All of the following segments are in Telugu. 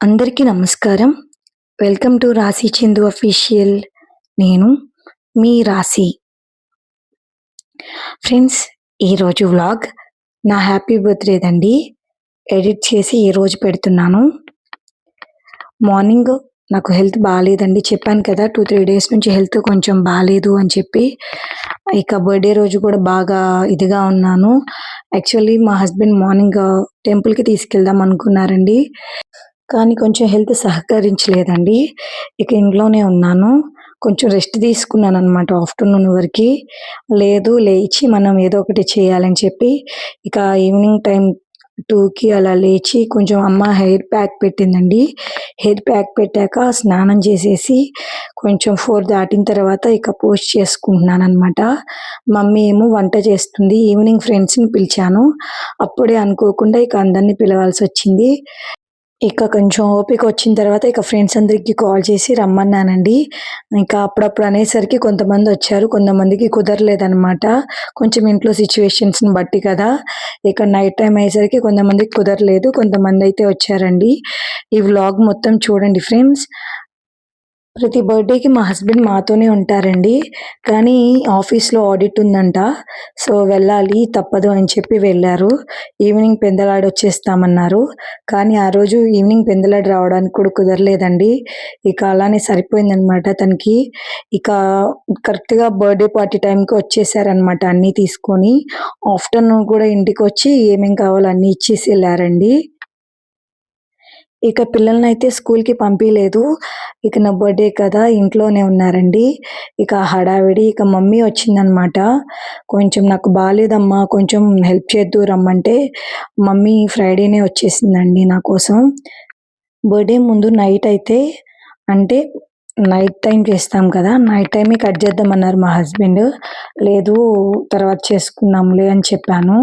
అందరికీ నమస్కారం. వెల్కమ్ టు రాశి చందు అఫీషియల్. నేను మీ రాశి. ఫ్రెండ్స్, ఈరోజు వ్లాగ్ నా హ్యాపీ బర్త్‌డేదండి. ఎడిట్ చేసి ఈరోజు పెడుతున్నాను. మార్నింగ్ నాకు హెల్త్ బాలేదండి. చెప్పాను కదా 2, 3 డేస్ నుంచి హెల్త్ కొంచెం బాలేదు అని చెప్పి. ఇక బర్త్‌డే రోజు కూడా బాగా ఇదిగా ఉన్నాను. యాక్చువల్లీ మా హస్బెండ్ మార్నింగ్ టెంపుల్‌కి తీసుకెళ్దాం అనుకున్నారండి. కానీ కొంచెం హెల్త్ సహకరించలేదండి. ఇక ఇంట్లోనే ఉన్నాను. కొంచెం రెస్ట్ తీసుకున్నాననమాట ఆఫ్టర్‌నూన్ వరకి. లేదు లేచి మనం ఏదో ఒకటి చేయాలని చెప్పి ఇక ఈవినింగ్ టైం 2కి అలా లేచి కొంచెం అమ్మ హెయిర్ ప్యాక్ పెట్టిందండి. హెయిర్ ప్యాక్ పెట్టాక స్నానం చేసేసి కొంచెం 4 దాటిన తర్వాత ఇక పూజ చేసుకుంటున్నాననమాట. మమ్మీ ఏమో వంట చేస్తుంది. ఈవినింగ్ ఫ్రెండ్స్‌ని పిలిచాను. అప్పుడే అనుకోకుండా ఇక అందరిని పిలవాల్సొచ్చింది. ఇక కొంచెం ఓపికొచ్చిన తర్వాత ఇక ఫ్రెండ్స్ అందరికి కాల్ చేసి రమ్మన్నానండి. ఇంకా అప్పుడప్పుడు అనేసరికి కొంతమందొచ్చారు. కొంతమందికి కుదరలేదనమాట. కొంచెం ఇంట్లో సిట్యుయేషన్స్‌ని బట్టి కదా! ఇక నైట్ టైమ్ అయ్యేసరికి కొంతమందికి కుదరలేదు. కొంతమందయితే వచ్చారండి. ఈ వ్లాగ్ మొత్తం చూడండి ఫ్రెండ్స్. ప్రతి బర్త్‌డేకి మా హస్బెండ్ మాతోనే ఉంటారండి. కానీ ఆఫీస్‌లో ఆడిట్ ఉందంట. సో, వెళ్ళాలి తప్పదు అని చెప్పి వెళ్లారు. ఈవినింగ్ పెందలాడొచ్చేస్తామన్నారు. కానీ ఆ రోజు ఈవినింగ్ పెందలాడ రావడానికి కూడా కుదరలేదండి. ఇక అలానే సరిపోయిందనమాట తనకి. ఇక కరెక్ట్‌గా బర్త్‌డే పార్టీ టైంకి వచ్చేసారనమాట అన్నీ తీసుకొని. ఆఫ్టర్‌నూన్ కూడా ఇంటికొచ్చి ఏమేం కావాలో అన్నీ ఇచ్చేసి ఎళ్లారండి. ఇక పిల్లలనైతే స్కూల్‌కి పంపియలేదు. ఇక నా బర్త్‌డే కదా! ఇంట్లోనే ఉన్నారండి. ఇక హడావిడి ఇక మమ్మీ వచ్చిందనమాట. కొంచెం నాకు బాలేదమ్మా, కొంచెం హెల్ప్ చేద్దువు రమ్మంటే, మమ్మీ ఫ్రైడేనే వచ్చేసిందండి నా కోసం. బర్త్‌డే ముందు నైట్ అయితే అంటే నైట్ టైమ్ చేస్తాం కదా! నైట్ టైమే కట్ చేద్దామన్నారు మా హస్బెండ్. లేదు తర్వాత చేసుకుందాంలే అని చెప్పాను.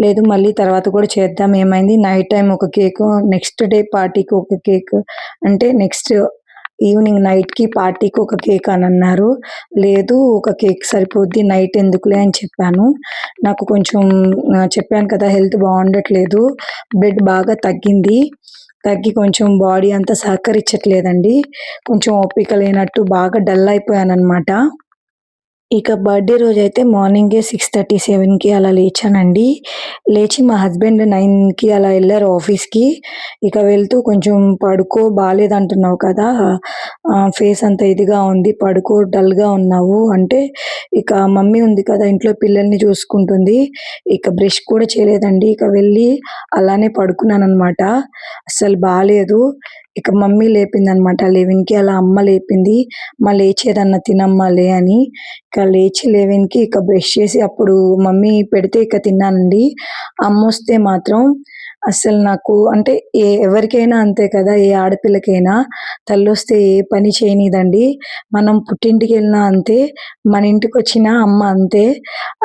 లేదు మళ్ళీ తర్వాత కూడా చేద్దాం ఏమైంది నైట్ టైమ్ ఒక కేకు, నెక్స్ట్ డే పార్టీకి ఒక కేక్ అంటే నెక్స్ట్ ఈవినింగ్ నైట్‌కి పార్టీకి ఒక కేక్ అనన్నారు. లేదు ఒక కేక్ సరిపోద్ది నైట్ ఎందుకులే అని చెప్పాను. నాకు కొంచెం చెప్పాను కదా! హెల్త్ బావుండట్లేదు. బ్లడ్ బాగా తగ్గింది. తగ్గి కొంచెం బాడీ అంతా సహకరించట్లేదండి. కొంచెం ఓపిక లేనట్టు బాగా డల్ అయిపోయాననమాట. ఇక బర్త్‌డే రోజైతే మార్నింగే 6:30, 7కి అలా లేచానండి. లేచి మా హస్బెండ్ 9కి అలా ఎళ్లారు ఆఫీస్‌కి. ఇక వెళ్తూ కొంచెం "పడుకో బాలేదంటున్నావు కదా! ఫేస్ అంతా ఇదిగా ఉంది. పడుకో డల్‌గా ఉన్నావు" అంటే ఇక మమ్మీ ఉంది కదా! ఇంట్లో పిల్లల్ని చూసుకుంటుంది. ఇక బ్రష్ కూడా చేయలేదండి. ఇక వెళ్ళి అలానే పడుకున్నాననమాట. అస్సలు బాలేదు. ఇక మమ్మీ లేపిందనమాట 11కి అలా అమ్మ లేపింది. "అమ్మ లేచి ఏదన్నా తినమ్మా లే" అని. ఇక లేచి 11కి ఇక బ్రష్ చేసి అప్పుడు మమ్మీ పెడితే ఇక తిన్నానండి. అమ్మొస్తే మాత్రం అస్సలు నాకు అంటే ఎవరికైనా అంతే కదా! ఏ ఆడపిల్లకైనా తల్లొస్తే ఏ పని చేయనీదండి. మనం పుట్టింటికెళ్ళినా అంతే, మన ఇంటికొచ్చిన అమ్మ అంతే.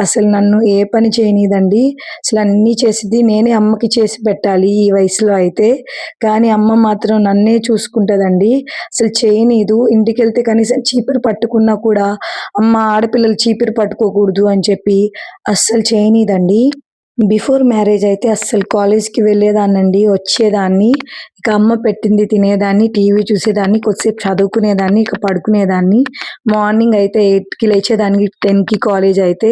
అసలు నన్ను ఏ పని చేయనీదండి. అసలు అన్నీ చేసిద్ది. నేనే అమ్మకి చేసి పెట్టాలి ఈ వయసులో అయితే. కానీ అమ్మ మాత్రం నన్నే చూసుకుంటదండి. అసలు చేయనీదు. ఇంటికెళ్తే కనీసం చీపురు పట్టుకున్నా కూడా అమ్మ ఆడపిల్లలు చీపిరి పట్టుకోకూడదు అని చెప్పి అస్సలు చేయనీదండి. బిఫోర్ మ్యారేజ్ అయితే అస్సలు కాలేజ్‌కి వెళ్ళేదాన్నండి, వచ్చేదాన్ని. ఇక అమ్మ పెట్టింది తినేదాన్ని, టీవీ చూసేదాన్ని, కొద్దిసేపు చదువుకునేదాన్ని, ఇక పడుకునేదాన్ని. మార్నింగ్ అయితే 8కి లేచేదాన్ని, 10కి కాలేజ్ అయితే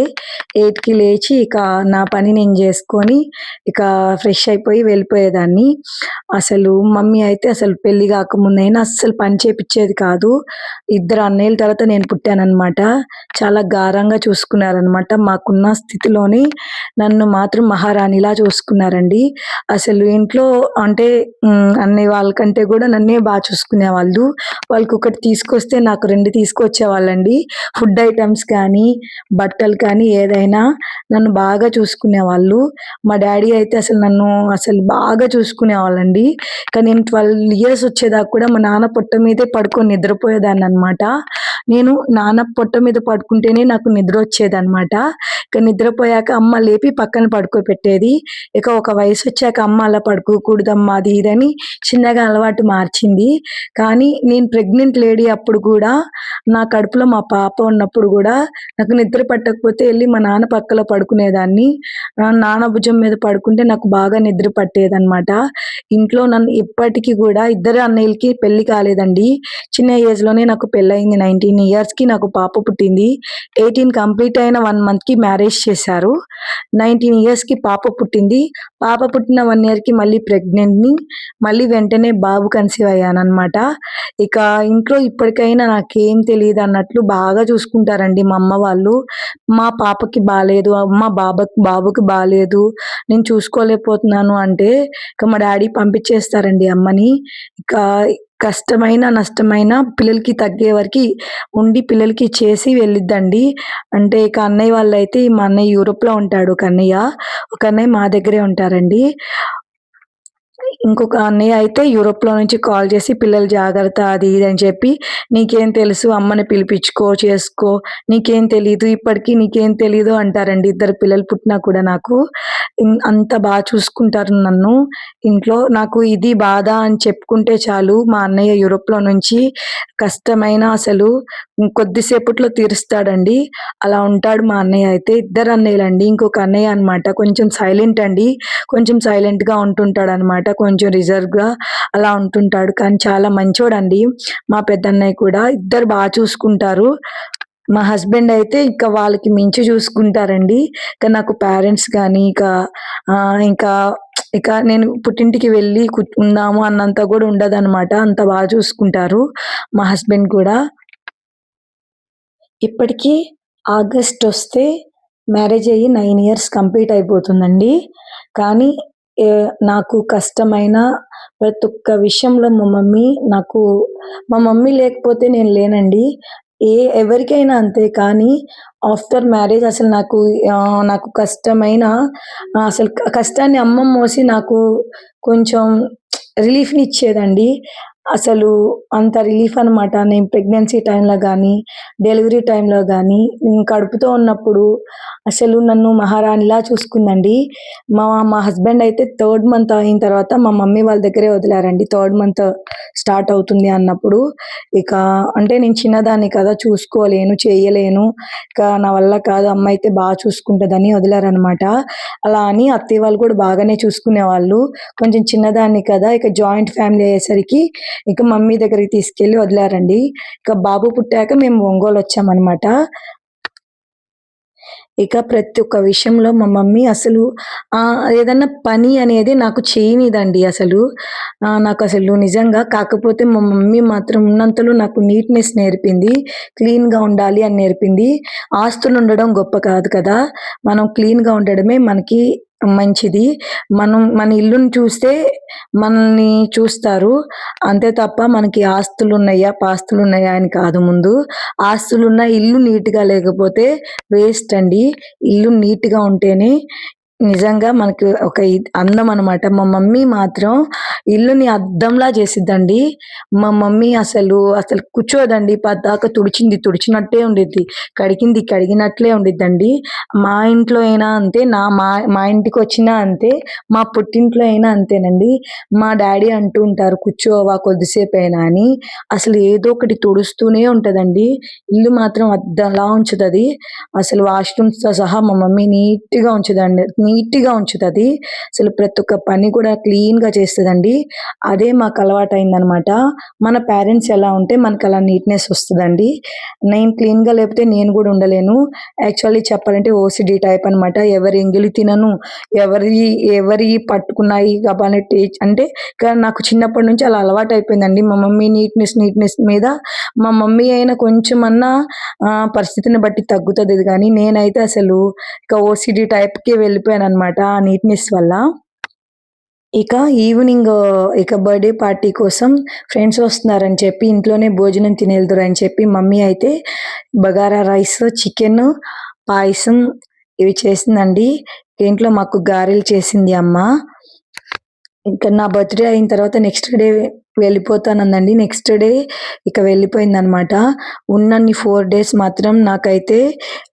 8కి లేచి ఇక నా పని నేను జేసుకొని, ఇక ఫ్రెష్ అయిపోయి వెళ్ళిపోయేదాన్ని. అసలు మమ్మీ అయితే అసలు పెళ్లి గాకముందైనా అస్సలు పని చేపిచ్చేది కాదు. ఇద్దరు అన్నయ్యల తర్వాత నేను పుట్టాననమాట. చాలా గారంగా చూసుకున్నారనమాట. మాకున్న స్థితిలోనే నన్ను మాత్రం మహారాణిలా చూసుకున్నారండి. అసలు ఇంట్లో అంటే అన్నయ్య వాళ్ళకంటే గూడా నన్నే చూసుకునేవాళ్ళు. వాళ్ళకొకటి తీసుకొస్తే నాకు 2 తీసుకొచ్చేవాళ్ళండి. ఫుడ్ ఐటెమ్స్ కానీ, బట్టలు కానీ ఏదైనా నన్ను బాగా చూసుకునేవాళ్ళు. మా డ్యాడీ అయితే అసలు నన్ను అసలు బాగా చూసుకునేవాళ్ళండి. కానీ నేను 12 ఇయర్స్ వచ్చేదాకా కూడా మా నాన్న పొట్ట మీదే పడుకొని నిద్రపోయేదాన్ననమాట. నేను నాన్న పొట్ట మీద పడుకుంటేనే నాకు నిద్రొచ్చేదనమాట. ఇక నిద్రపోయాక అమ్మ లేపి పక్కన పడుకోబెట్టేది. ఇక ఒక వయసొచ్చాక అమ్మ అలా పడుకోకూడదమ్మా అది ఇదని చిన్నగా అలవాటు మార్చింది. కానీ నేను ప్రెగ్నెంట్ లేడీ అప్పుడు గూడా నా కడుపులో మా పాప ఉన్నప్పుడు గూడా నాకు నిద్ర పట్టకపోతే ఎళ్లి మా నాన్న పక్కలో పడుకునేదాన్ని. నాన్న భుజం మీద పడుకుంటే నాకు బాగా నిద్ర పట్టేదనమాట. ఇంట్లో నన్ను ఇప్పటికి గూడా ఇద్దరు అన్నయ్యలకి పెళ్లి కాలేదండి. చిన్న ఏజ్‌లోనే నాకు పెళ్లయింది. 19 ఇయర్స్‌కి నాకు పాప పుట్టింది. 18 కంప్లీట్ అయిన 1 మంత్‌కి మ్యారేజ్ చేశారు. 19 ఇయర్స్‌కి పాప పుట్టింది. పాప పుట్టిన 1 ఇయర్‌కి మళ్ళీ ప్రెగ్నెంట్‌ని. మళ్ళీ వెంటనే బాబు కన్సీవ్ అయ్యాననమాట. ఇక ఇంట్లో ఇప్పటికైనా నాకేం తెలీదన్నట్లు బాగా చూసుకుంటారండి మా అమ్మ వాళ్ళు. మా పాపకి బాలేదు, బాబుకి బాలేదు, నేను చూసుకోలేకపోతున్నాను అంటే ఇక మా డ్యాడీ పంపించేస్తారండి అమ్మని. ఇక కష్టమైన, నష్టమైన పిల్లలకి తగ్గే వరకి ఉండి పిల్లలకి చేసి వెళ్ళిద్దండి. అంటే ఇక అన్నయ్య వాళ్ళైతే మా అన్నయ్య యూరోప్‌లో ఉంటాడు ఒక అన్నయ్య. ఒక అన్నయ్య మా దగ్గరే ఉంటారండి. ఇంకొక అన్నయ్య అయితే యూరోప్‌లో నుంచి కాల్ చేసి పిల్లలు జాగ్రత్త అది ఇది అని చెప్పి, "నీకేం తెలుసు అమ్మని పిలిపించుకో, చేసుకో. నీకేం తెలీదు, ఇప్పటికి నీకేం తెలీదు" అంటారండి. ఇద్దరు పిల్లలు పుట్టినా కూడా నాకు. అంత చూసుకుంటారు నన్ను ఇంట్లో. నాకు ఇది బాధ అని చెప్పుకుంటే చాలు మా అన్నయ్య యూరోప్‌లో నుంచి కష్టమైన అసలు కొద్దిసేపట్లో తీరుస్తాడండి. అలా ఉంటాడు మా అన్నయ్య అయితే. ఇద్దరు అన్నయ్యలండి. ఇంకొక అన్నయ్య అన్నమాట కొంచెం సైలెంట్ అండి. కొంచెం సైలెంట్‌గా ఉంటుంటాడనమాట. కొంచెం రిజర్వ్‌గా అలా ఉంటుంటాడు. కానీ చాలా మంచోడండి. మా పెద్దన్నయ్య కూడా. ఇద్దరు చూసుకుంటారు. మా హస్బెండ్ అయితే ఇక వాళ్ళకి మించి చూసుకుంటారండి. ఇక నాకు పేరెంట్స్ గాని, ఇంకా ఇక నేను పుట్టింటికి వెళ్ళి ఉందాము అన్నంత గూడా ఉండదనమాట. అంత చూసుకుంటారు మా హస్బెండ్ కూడా. ఇప్పటికి ఆగస్టొస్తే మ్యారేజ్ అయ్యి 9 ఇయర్స్ కంప్లీట్ అయిపోతుందండి. కానీ నాకు కష్టమైన ప్రతి ఒక్క విషయంలో మా మమ్మీ లేకపోతే నేను లేనండి. ఎవరికైనా అంతే. కానీ ఆఫ్టర్ మ్యారేజ్ అసలు నాకు కష్టమైన అసలు కష్టాన్ని అమ్మ మోసి నాకు కొంచెం రిలీఫ్‌నిచ్చేదండి. అసలు అంత రిలీఫ్ అనమాట. నేను ప్రెగ్నెన్సీ టైమ్‌లో గానీ, డెలివరీ టైమ్‌లో గానీ, నేను కడుపుతో ఉన్నప్పుడు అసలు నన్ను మహారాణిలా చూసుకుందండి. మా మా హస్బెండ్ అయితే థర్డ్ మంత్ అయిన తర్వాత మా మమ్మీ వాళ్ళ దగ్గరే వదిలారండి. థర్డ్ మంత్ స్టార్ట్ అవుతుంది అన్నప్పుడు. ఇక అంటే నేను చిన్నదాన్ని కదా! చూసుకోలేను, చేయలేను. ఇక నా వల్ల కాదు అమ్మ అయితే చూసుకుంటదని వదిలారనమాట. అలా అని అత్తయ్య వాళ్ళు కూడా బాగానే చూసుకునేవాళ్ళు. కొంచెం చిన్నదాన్ని కదా! ఇక జాయింట్ ఫ్యామిలీ అయ్యేసరికి ఇక మమ్మీ దగ్గరికి తీసుకెళ్ళి వదిలారండి. ఇక బాబు పుట్టాక మేము ఒంగోలొచ్చామనమాట. ఇక ప్రతి ఒక్క విషయంలో మా మమ్మీ అసలు ఏదన్నా పని అనేది నాకు చేయనీదండి అసలు. నాకసలు నిజంగా కాకపోతే మా మమ్మీ మాత్రం ఉన్నంతలో నాకు నీట్‌నెస్ నేర్పింది. క్లీన్‌గా ఉండాలి అని నేర్పింది. ఆస్తులుండడం గొప్ప కాదు కదా! మనం క్లీన్‌గా ఉండడమే మనకి మంచిది. మన ఇల్లుని చూస్తే మనల్ని చూస్తారు. అంతే తప్ప మనకి ఆస్తులున్నయ్యా, పాస్తులున్నయ్యా అని కాదు ముందు. ఆస్తులున్న ఇల్లు నీట్‌గా లేకపోతే వేస్ట్ అండి. ఇల్లు నీట్‌గా ఉంటేనే నిజంగా మనకు ఒక అందం అనమాట. మా మమ్మీ మాత్రం ఇల్లుని అద్దంలా చేసిద్దండి. మా మమ్మీ అసలు కూర్చోదండి. పద్దాక తుడిచినట్టే ఉండిద్ది. కడిగింది కడిగినట్లే ఉండిద్దండి. మా ఇంట్లో అయినా అంతే. మా ఇంటికొచ్చినా అంతే. మా పుట్టింట్లో అయినా అంతేనండి. మా డ్యాడీ అంటూ ఉంటారు, "కూర్చోవా కొద్దిసేపైనా" అని. అసలు ఏదో ఒకటి తుడుస్తూనే ఉంటదండి. ఇల్లు మాత్రం అద్దంలా ఉంచుతది. అసలు వాష్‌రూమ్స్‌తో సహా మా మమ్మీ నీట్‌గా ఉంచుతది. అసలు ప్రతి ఒక్క పని కూడా క్లీన్‌గా చేస్తదండి. అదే మాకు అలవాటయిందనమాట. మన పేరెంట్స్ ఎలా ఉంటే మనకలా నీట్‌నెస్ వస్తదండి. నేను క్లీన్‌గా లేకపోతే నేను గూడా ఉండలేను. యాక్చువల్లీ చెప్పాలంటే ఓసీడీ టైప్ అనమాట. ఎవరి ఎంగిలి తినను. ఎవరియి పట్టుకున్నాయి గబాల్న అంటే నాకు చిన్నప్పటి నుంచి అలా అలవాటయిపోయిందండి. మా మమ్మీ నీట్‌నెస్ మీద మా మమ్మీ అయినా కొంచెమన్నా పరిస్థితిని బట్టి తగ్గుతది గానీ, నేనైతే అసలు ఇక ఓసీడీ టైప్‌కే వెళ్ళిపోయాననమాట ఆ నీట్‌నెస్ వల్ల. ఇక ఈవినింగ్ ఇక బర్త్‌డే పార్టీ కోసం ఫ్రెండ్స్ వస్తున్నారని చెప్పి ఇంట్లోనే భోజనం తినెళ్దురని చెప్పి మమ్మీ అయితే బగారా రైస్, చికెను, పాయసం ఇవి చేసిందండి. ఇంట్లో మాకు గారెలు చేసింది అమ్మ. ఇంకా నా బర్త్‌డే అయిన తర్వాత నెక్స్ట్ డే వెళ్ళిపోతానందండి. నెక్స్ట్ డే ఇక వెళ్ళిపోయిందనమాట. ఉన్నన్ని 4 డేస్ మాత్రం నాకైతే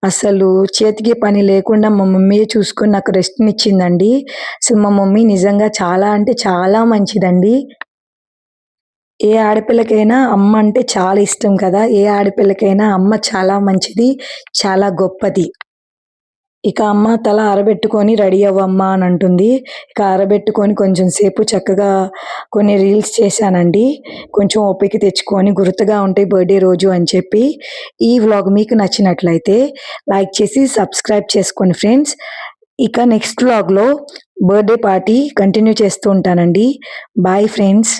అసలు చేతికి పని లేకుండా మా మమ్మీయే చూసుకొని నాకు రెస్ట్‌నిచ్చిందండి. అసలు మా మమ్మీ నిజంగా చాలా అంటే చాలా మంచిదండి. ఏ ఆడపిల్లకైనా అమ్మ అంటే చాలా ఇష్టం కదా! ఏ ఆడపిల్లకైనా అమ్మ చాలా మంచిది, చాలా గొప్పది. ఇక అమ్మ తల ఆరబెట్టుకొని రెడీ అవ్వమ్మా అని అంటుంది. ఇక ఆరబెట్టుకొని కొంచెం సేపు చక్కగా కొన్ని రీల్స్ చేశానండి. కొంచెం ఓపిక తెచ్చుకొని గుర్తుగా ఉంటాయి బర్త్‌డే రోజు అని చెప్పి. ఈ వ్లాగ్ మీకు నచ్చినట్లయితే లైక్ చేసి సబ్స్క్రైబ్ చేసుకోండి ఫ్రెండ్స్. ఇక నెక్స్ట్ వ్లాగ్‌లో బర్త్‌డే పార్టీ కంటిన్యూ చేస్తూ ఉంటానండి. Bye friends.